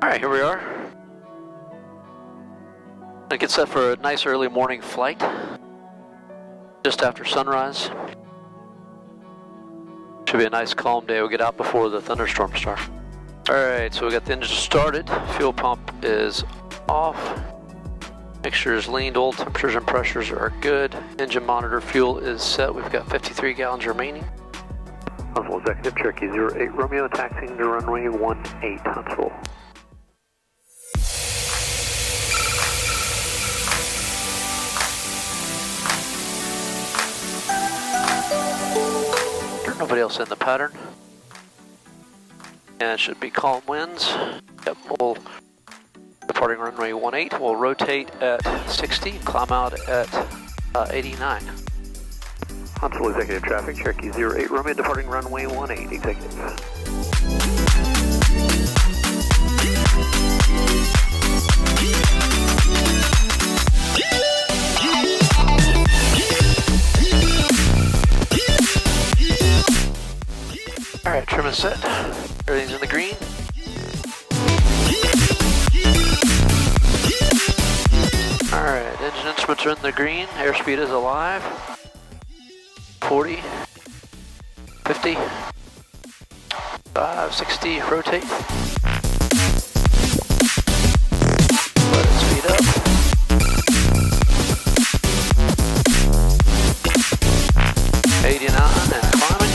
Alright, here we are. Gonna get set for a nice early morning flight. Just after sunrise. Should be a nice calm day. We'll get out before the thunderstorms start. Alright, so we got the engine started. Fuel pump is off. Mixture is leaned. Oil temperatures and pressures are good. Engine monitor fuel is set. We've got 53 gallons remaining. Huntsville Executive Cherokee 08 Romeo taxiing to runway 18 Huntsville. Nobody else in the pattern. And it should be calm winds. Yep, we'll departing runway 18. We'll rotate at 60, climb out at 89. Huntsville Executive Traffic, Cherokee 08 Romeo departing runway 18, Executive. Alright, trim is set. Everything's in the green. Alright, engine instruments are in the green. Airspeed is alive. 40, 50, 60, rotate. Let it speed up. '89 and climbing.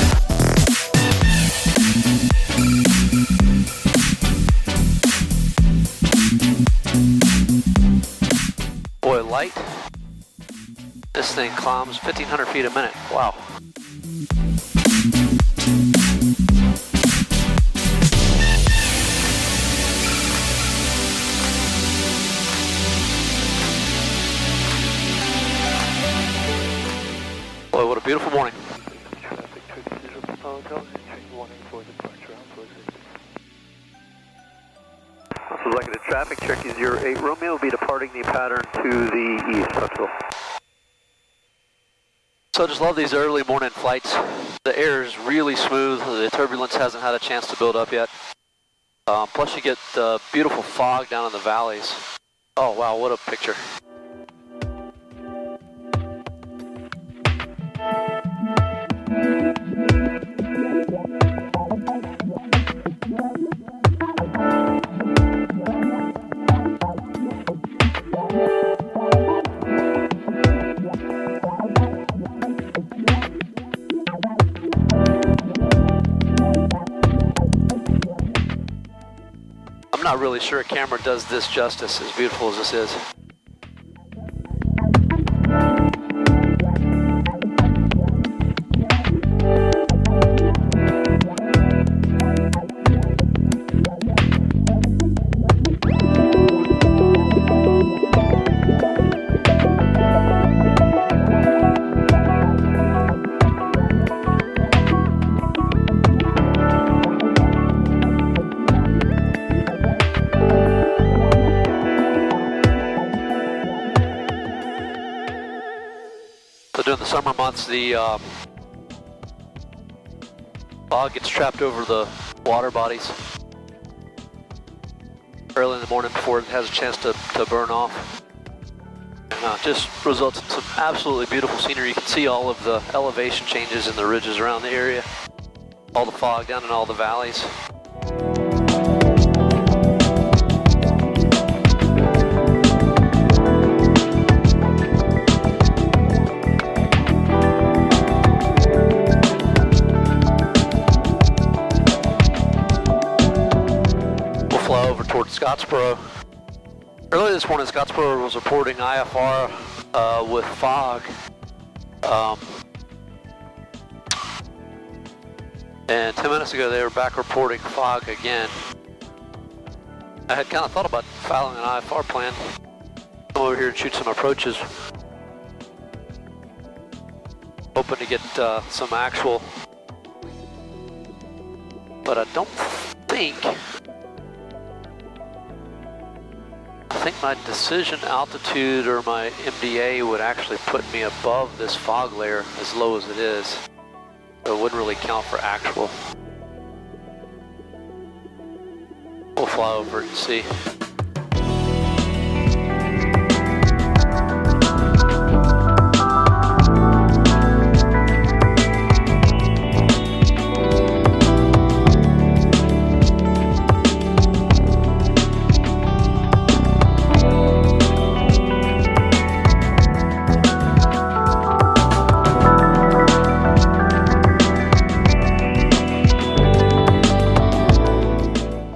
Boy, light. This thing climbs 1,500 feet a minute. Wow. Boy, what a beautiful morning. Executive Traffic, Cherokee 08 Romeo will be departing the pattern to the east, Huntsville. So I just love these early morning flights. The air is really smooth. The turbulence hasn't had a chance to build up yet. Plus you get the beautiful fog down in the valleys. Oh wow, what a picture. I'm not really sure a camera does this justice, as beautiful as this is. So during the summer months, the fog gets trapped over the water bodies early in the morning before it has a chance to burn off. And just results in some absolutely beautiful scenery. You can see all of the elevation changes in the ridges around the area, all the fog down in all the valleys. Fly over towards Scottsboro. Earlier this morning, Scottsboro was reporting IFR with fog. And 10 minutes ago, they were back reporting fog again. I had kind of thought about filing an IFR plan. Come over here and shoot some approaches. Hoping to get some actual. But I don't think. I think my decision altitude or my MDA would actually put me above this fog layer as low as it is. So it wouldn't really count for actual. We'll fly fly over it and see.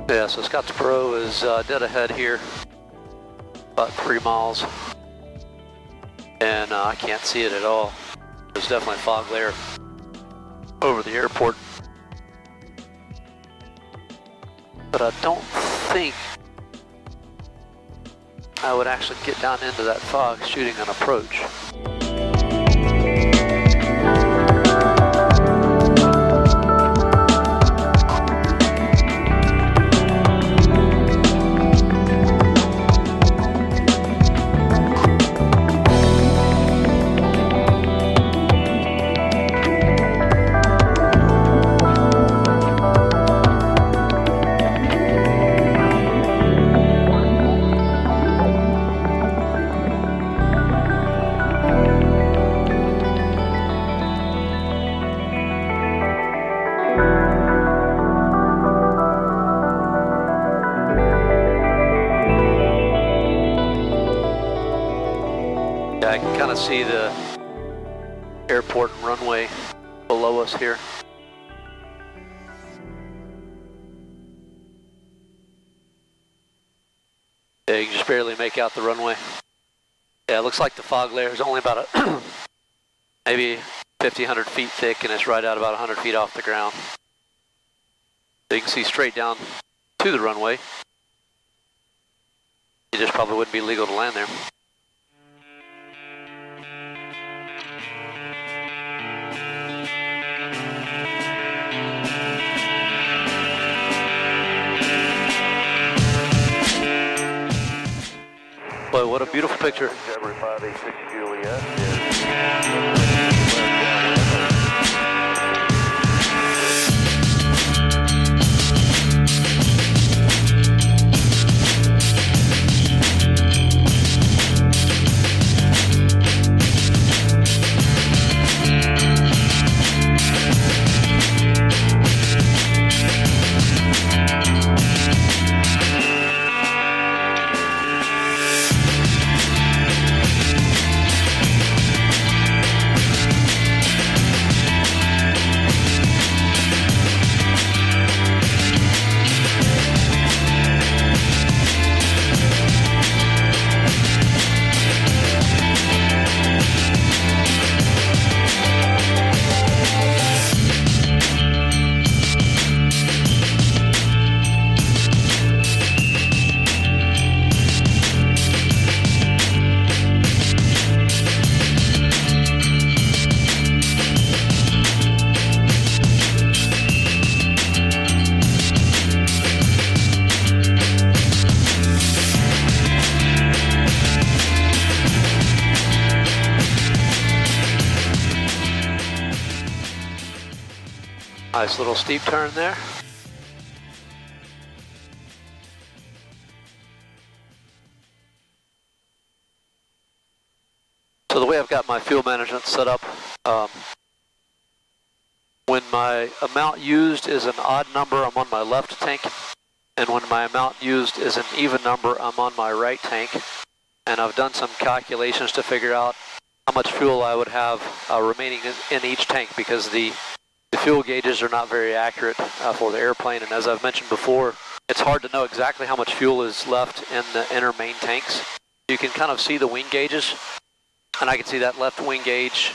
Yeah, so Scott's Pro is dead ahead here, about 3 miles, and I can't see it at all. There's definitely a fog layer over the airport, but I don't think I would actually get down into that fog shooting an approach. I can kind of see the airport and runway below us here. Yeah, you can just barely make out the runway. Yeah, it looks like the fog layer is only about maybe 50, 100 feet thick, and it's right out about 100 feet off the ground. So you can see straight down to the runway. It just probably wouldn't be legal to land there. Boy, what a beautiful picture. Nice little steep turn there. So the way I've got my fuel management set up, when my amount used is an odd number, I'm on my left tank, and when my amount used is an even number, I'm on my right tank. And I've done some calculations to figure out how much fuel I would have remaining in each tank, because the fuel gauges are not very accurate for the airplane, and as I've mentioned before, it's hard to know exactly how much fuel is left in the inner main tanks. You can kind of see the wing gauges, and I can see that left wing gauge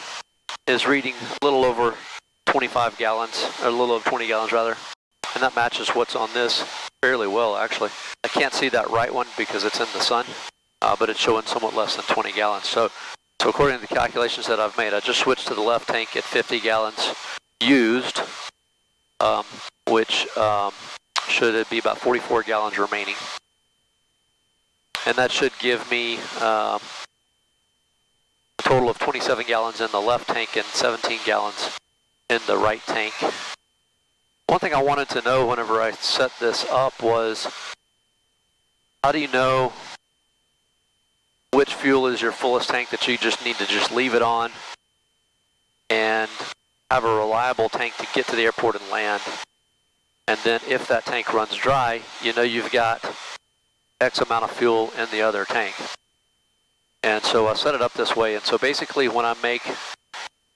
is reading a little over 25 gallons, or a little over 20 gallons rather, and that matches what's on this fairly well actually. I can't see that right one because it's in the sun, but it's showing somewhat less than 20 gallons. So according to the calculations that I've made, I just switched to the left tank at 50 gallons used, which should be about 44 gallons remaining, and that should give me a total of 27 gallons in the left tank and 17 gallons in the right tank. One thing I wanted to know whenever I set this up was how do you know which fuel is your fullest tank that you just need to just leave it on and have a reliable tank to get to the airport and land? And then if that tank runs dry, you know you've got X amount of fuel in the other tank. And so I set it up this way. And so basically when I make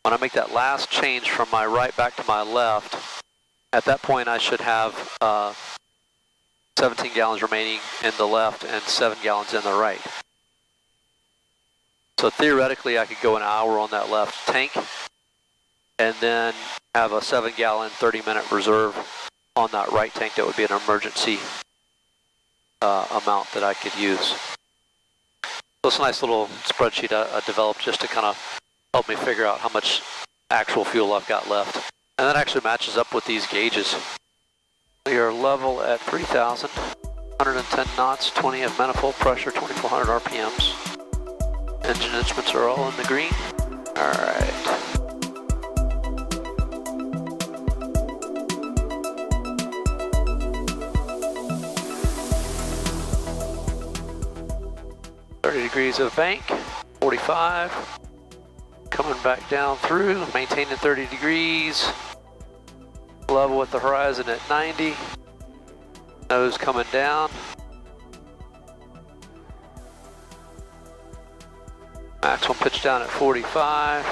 that last change from my right back to my left, at that point I should have 17 gallons remaining in the left and 7 gallons in the right. So theoretically I could go an hour on that left tank and then have a 7-gallon, 30-minute reserve on that right tank that would be an emergency amount that I could use. So it's a nice little spreadsheet I developed just to kind of help me figure out how much actual fuel I've got left. And that actually matches up with these gauges. We are level at 3,000, 110 knots, 20 of manifold pressure, 2,400 RPMs. Engine instruments are all in the green. All right. Degrees of bank, 45, coming back down through, maintaining 30 degrees, level with the horizon at 90, nose coming down, maximum pitch down at 45,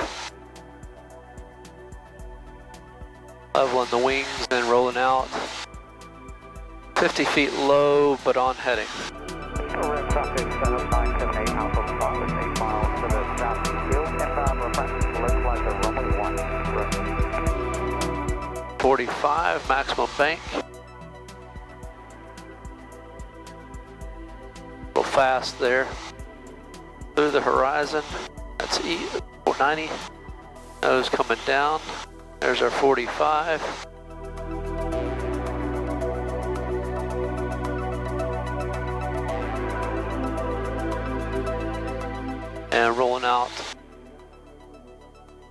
leveling the wings, then rolling out, 50 feet low but on heading. 45, maximum bank. Go fast there. Through the horizon. That's 490. Nose coming down. There's our 45. And rolling out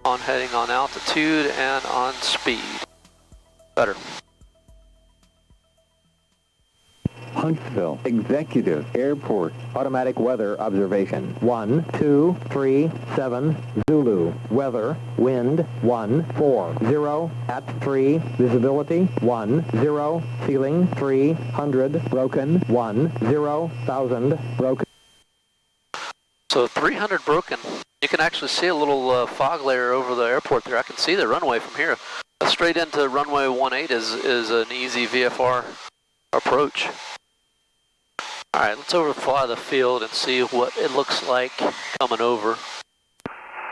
on heading on altitude and on speed. Better. Huntsville Executive Airport Automatic Weather Observation 1237 Zulu. Weather, wind 140 at 3, visibility 10, ceiling 300, broken 10,000, broken. So 300 broken. You can actually see a little fog layer over the airport there. I can see the runway from here. Straight into runway 18 is an easy VFR approach. All right, let's overfly the field and see what it looks like coming over.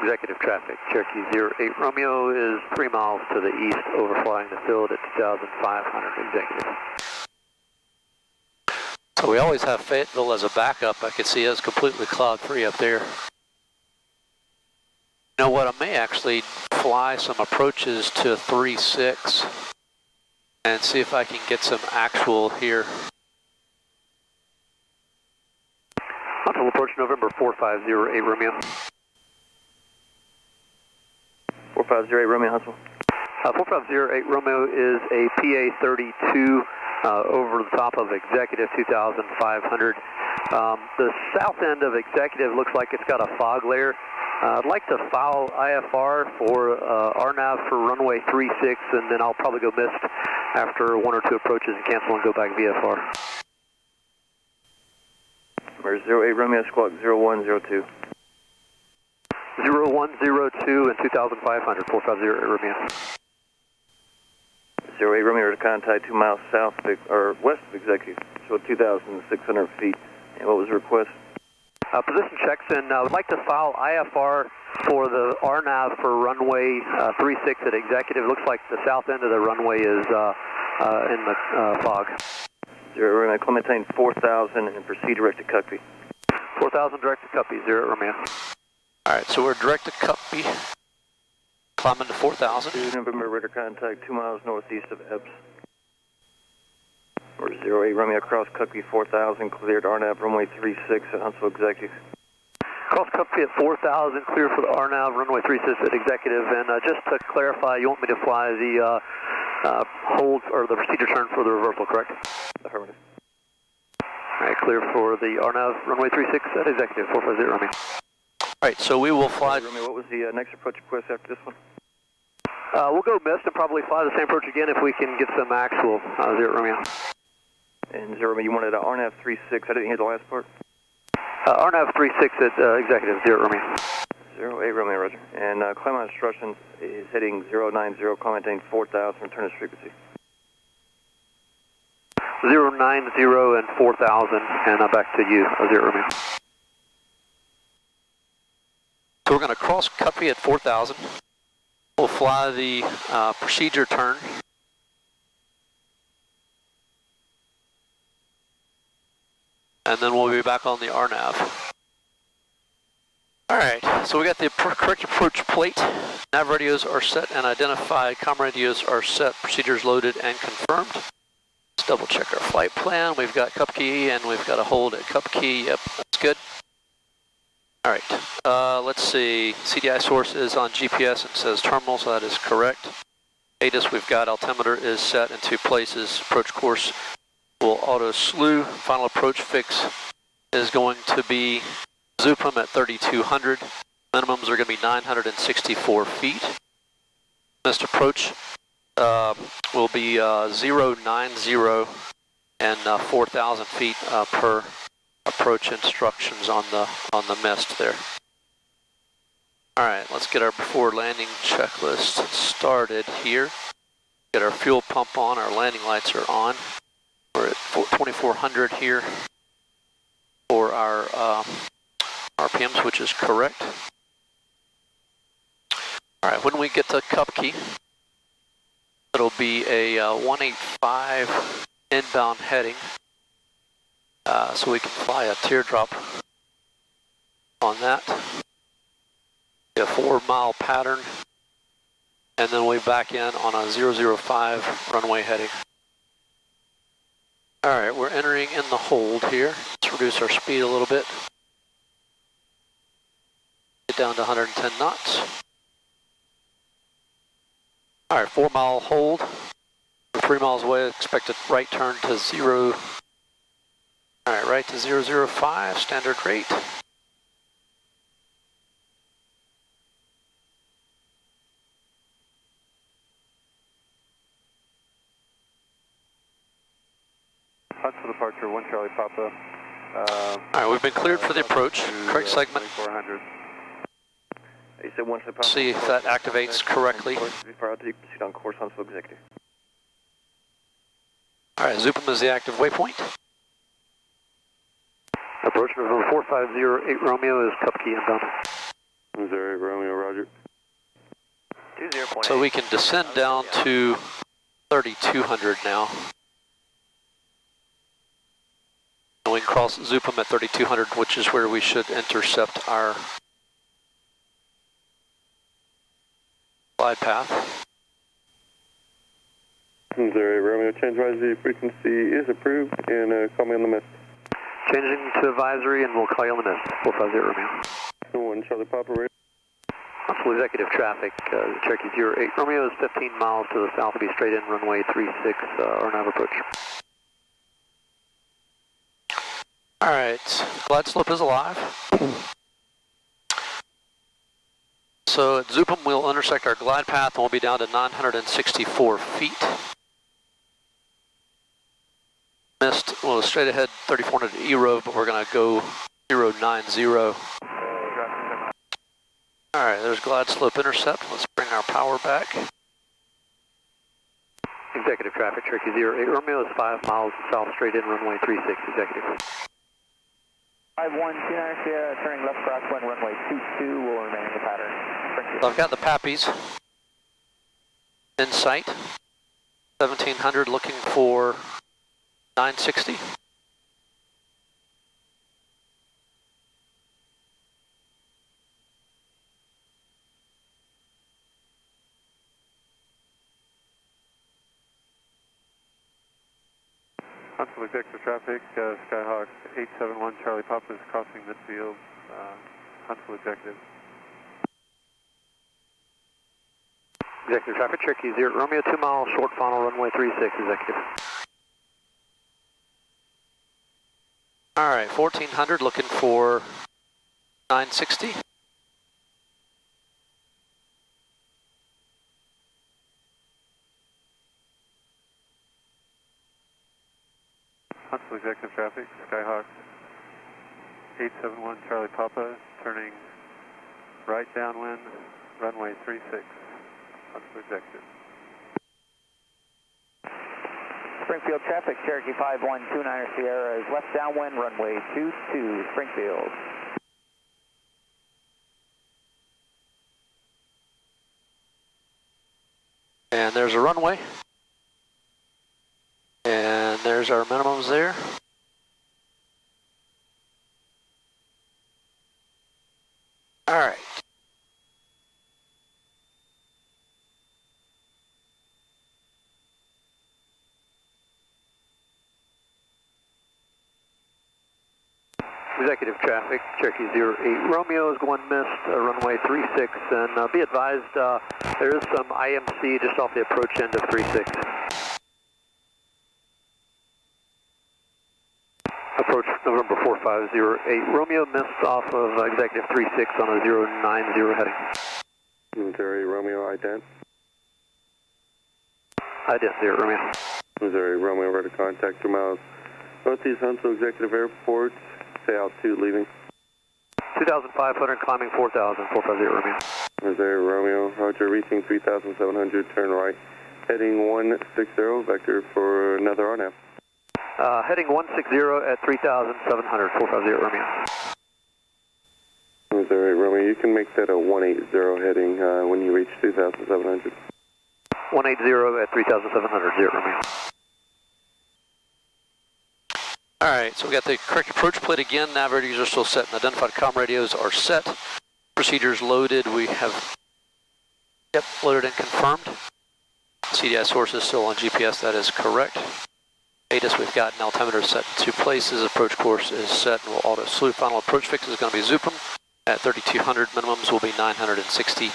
Executive traffic, Cherokee 08 Romeo is 3 miles to the east, overflying the field at 2,500 executive. So we always have Fayetteville as a backup. I can see it's completely cloud-free up there. You know what, I may actually fly some approaches to 3-6 and see if I can get some actual here. Huntsville approach November 4508 Romeo. 4508 Romeo, Huntsville. 4508 Romeo is a PA32 over the top of Executive 2,500. The south end of Executive looks like it's got a fog layer. I'd like to file IFR for RNAV for runway 36, and then I'll probably go missed after 1 or 2 approaches and cancel and go back VFR. Number 08 Romeo, squawk 0102. 0102 and 2,500, 450 Romeo. 08 Romeo to contact 2 miles south or west of Executive, so 2,600 feet. And what was the request? Position checks in. I would like to file IFR for the RNAV for runway 36 at Executive. Looks like the south end of the runway is in the fog. 0 Romeo, Clementine 4,000 and proceed direct to Cuckpy. 4,000 direct to Cuckpy, 0 Romeo. All right, so we're direct to Cuckpy, climbing to 4,000. 2 November radar contact 2 miles northeast of Epps. Or 08 Romeo across Cuckpy 4,000, cleared RNAV runway 36 at Huntsville Executive. Cross Cuckpy at 4,000, clear for the RNAV runway 36 at Executive. And just to clarify, you want me to fly the hold or the procedure turn for the reversal, correct? Affirmative. Alright, clear for the RNAV runway 36 at executive 450 Romeo. Alright, so we will fly. Romeo, what was the next approach request after this one? We'll go mist and probably fly the same approach again if we can get some actual 0 Romeo. And 0 Romeo, you wanted an RNAV 36, I didn't hear the last part. RNAV 36 at executive 0 Romeo. 08 Romeo, roger. And climb on instructions is heading 090, commenting 4,000, return to frequency. 090 and 4,000, and back to you, 0 Romeo. So we're going to cross Cuppy at 4,000. We'll fly the procedure turn. And then we'll be back on the RNAV. Alright, so we got the correct approach plate. Nav radios are set and identified. Comm radios are set. Procedures loaded and confirmed. Let's double check our flight plan. We've got Cup Key and we've got a hold at Cup Key. Yep, that's good. Alright, let's see. CDI source is on GPS. It says terminal, so that is correct. ATIS, we've got altimeter is set in 2 places. Approach course will auto slew. Final approach fix is going to be Zupum at 3,200. Minimums are going to be 964 feet. Missed approach will be 090 and 4,000 feet per approach instructions on the mist there. All right, let's get our before landing checklist started here. Get our fuel pump on. Our landing lights are on. We're at 2,400 here for our RPMs, which is correct. All right, when we get to Cup Key, it'll be a 185 inbound heading, so we can fly a teardrop on that. A 4-mile pattern, and then we'll be back in on a 005 runway heading. All right, we're entering in the hold here. Let's reduce our speed a little bit. Get down to 110 knots. All right, 4-mile hold. We're 3 miles away. Expected right turn to 0. All right, right to 005, standard rate. Hunt for departure, 1 Charlie Papa. All right, we've been cleared for the approach. Correct segment. 2400. You said 1 Charlie Papa. See if that activates correctly. Proceed on course, Huntsville Executive. All right, Zupum is the active waypoint. Approach November 4508 Romeo is Cup Key inbound. 08 Romeo, roger. 20.8. So we can descend down to 3,200 now. And we can cross Zupum at 3,200, which is where we should intercept our glide path. 08 Romeo, change advisory frequency is approved, and call me on the mist. Changing to advisory, and we'll call you on the mist. 450 Romeo. 1 Charlie Papa, radio. Possible executive traffic, Cherokee 08 Romeo is 15 miles to the south, be straight in runway 36, RNAV approach. All right, glide slope is alive. So at Zupum, we'll intersect our glide path and we'll be down to 964 feet. Missed, well, straight ahead 3,400 ERO, but we're going to go 090. All right, there's glide slope intercept. Let's bring our power back. Executive traffic, Cherokee 08 Romeo is 5 miles south, straight in runway 36, executive. 5129 Sierra, turning left crosswind, runway 22 will remain in the pattern. So I've got the Pappies in sight. 1,700 looking for 960. Huntsville executive traffic, Skyhawk 871 Charlie Papa is crossing midfield, Huntsville executive. Executive traffic, Cherokee 0 Romeo, 2 mile short final runway 36, executive. All right, 1400, looking for 960. Huntsville executive traffic, Skyhawk 871 Charlie Papa, turning right downwind, runway 36, Huntsville executive. Springfield traffic, Cherokee 5129 Sierra is left downwind, runway 22, Springfield. And there's a runway. And there's our minimums there. All right. Executive traffic, Cherokee 08 Romeo is going missed, runway 36, and be advised there is some IMC just off the approach end of 36. Approach November 4508 Romeo missed off of executive 36 on a 090 heading. Missouri Romeo ident. Ident 0 Romeo. Missouri Romeo ready to contact 2 miles northeast Huntsville Executive Airport. Say altitude leaving. 2,500 climbing 4,000, 450 Romeo. Missouri Romeo, Roger, reaching 3,700, turn right, heading 160, vector for another RNAV. Heading 160 at 3,700, 450 Romeo. Missouri Romeo, you can make that a 180 heading when you reach 2,700. 180 at 3,700, 0 Romeo. All right, so we got the correct approach plate again. Navigators are still set and identified comm radios are set. Procedures loaded. We have, loaded and confirmed. CDI source is still on GPS. That is correct. ATIS, we've got an altimeter set in 2 places. Approach course is set and we'll auto salute. Final approach fix is going to be Zupum at 3,200. Minimums will be 960.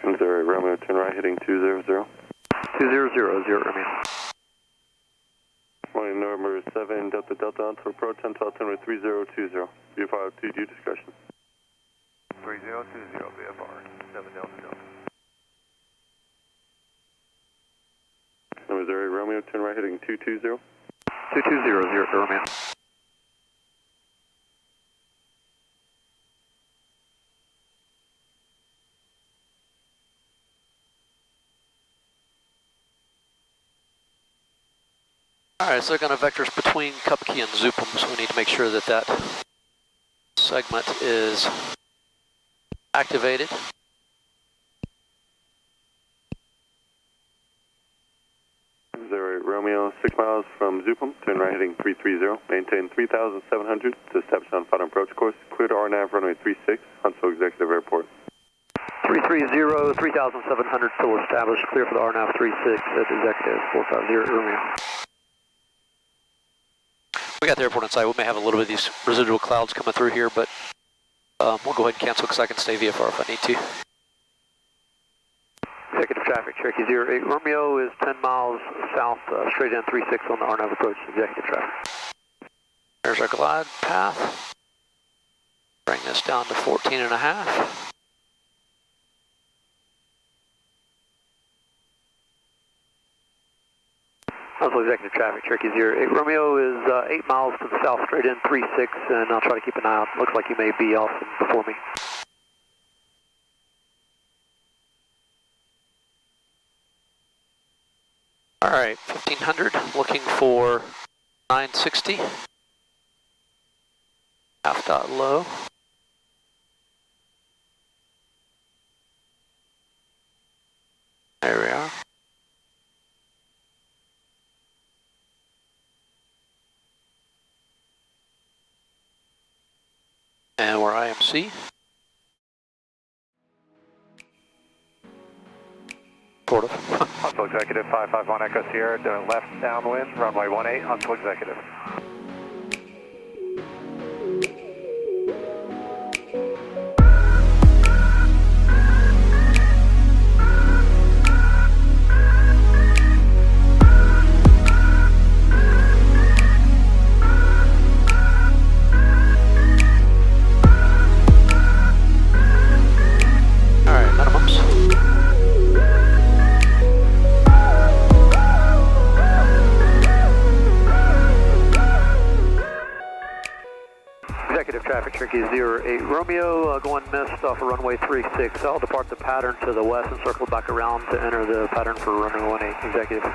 Missouri Romeo, turn right, heading 200. 200, 0 Romeo. Morning, November 7, Delta Delta, on to approach, until altimeter 3020. VFR 2 due discussion. 3020, VFR, 7 Delta Delta. Missouri Romeo, turn right, heading 220. 220, 0 Romeo. All right, so they're going to vectors between Cupkey and Zupum, so we need to make sure that that segment is activated. Missouri Romeo, 6 miles from Zupum, turn right, heading 330, maintain 3,700 to establish on final approach course, clear to RNAV runway 36, Huntsville Executive Airport. 330, 3,700 still established, clear for the RNAV 36 at executive 450 Romeo. We got the airport inside. We may have a little bit of these residual clouds coming through here, but we'll go ahead and cancel because I can stay VFR if I need to. Executive traffic, Cherokee 08 Romeo is 10 miles south, straight in 36 on the RNAV approach, executive traffic. There's our glide path. Bring this down to 14.5. Huntsville executive traffic, Cherokee 08 Romeo is 8 miles to the south, straight in 36, and I'll try to keep an eye out. Looks like you may be off before me. All right, 1500, looking for 960. Half dot low. There we are. And we're IMC. Sort of. Huntsville Executive 551 Echo Sierra, doing left downwind, runway 18, Huntsville Executive. Cherokee 08 Romeo, going missed off of runway 36. I'll depart the pattern to the west and circle back around to enter the pattern for runway 18 executive.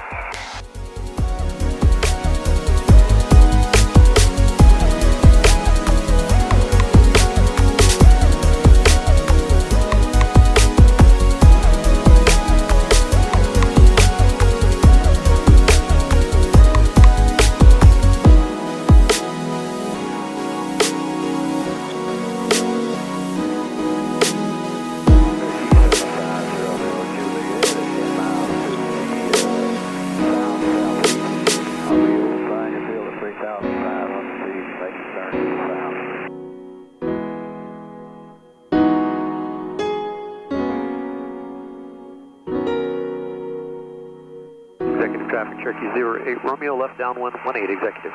Executive traffic, Cherokee 08 Romeo, left downwind 18 executive.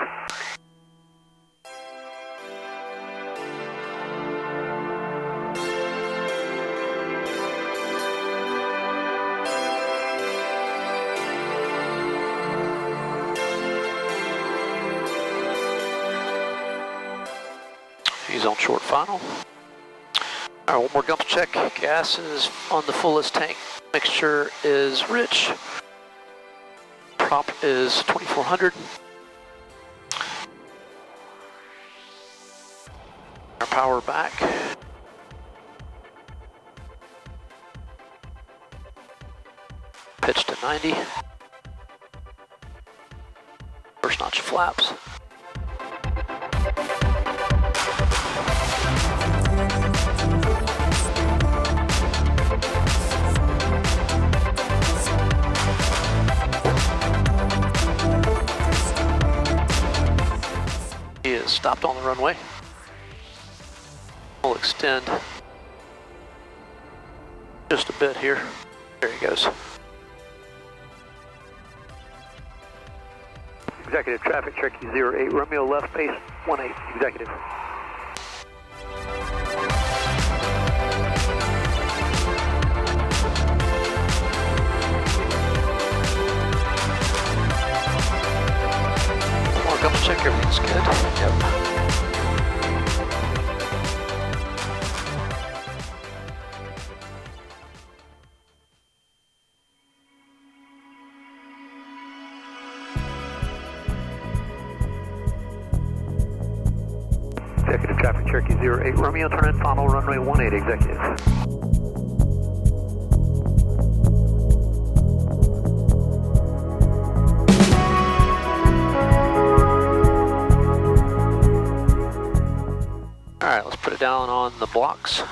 He's on short final. All right, one more gump check. Gas is on the fullest tank. Mixture is rich. Prop is 2400. Our power back. Pitch to 90. First notch flaps. He is stopped on the runway. We'll extend just a bit here. There he goes. Executive traffic, Cherokee 08 Romeo, left base 18 executive. Double check everything's good. Yep. Executive traffic, Cherokee 08 Romeo, turn in final runway 18 executive. Alright, let's put it down on the blocks.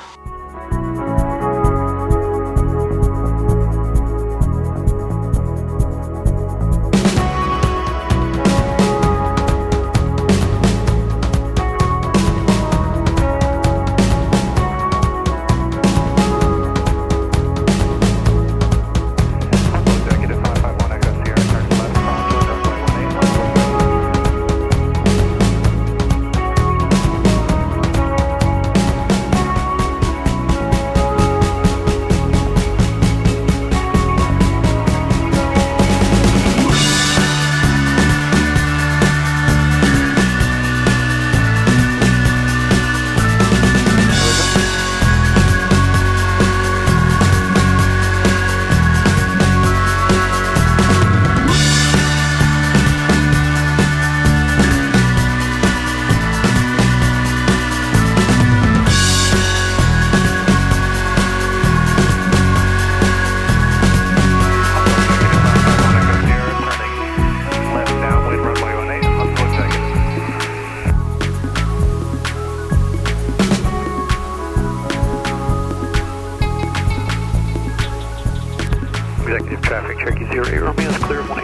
Executive traffic, Cherokee 08 Romeo is clear of 18.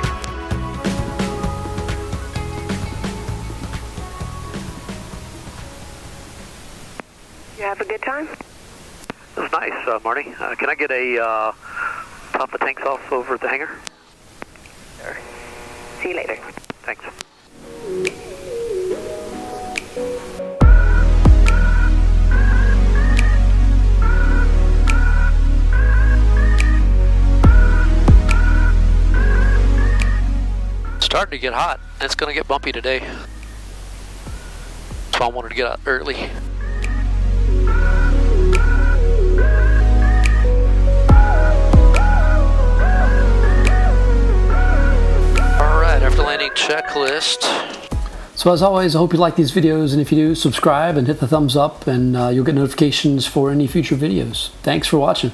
You have a good time? It was nice, Marty. Can I get a top of tanks off over at the hangar? Sure. See you later. Thanks. Starting to get hot. It's going to get bumpy today. That's why I wanted to get out early. checklist. So as always, I hope you like these videos, and if you do, subscribe and hit the thumbs up, and you'll get notifications for any future videos. Thanks for watching.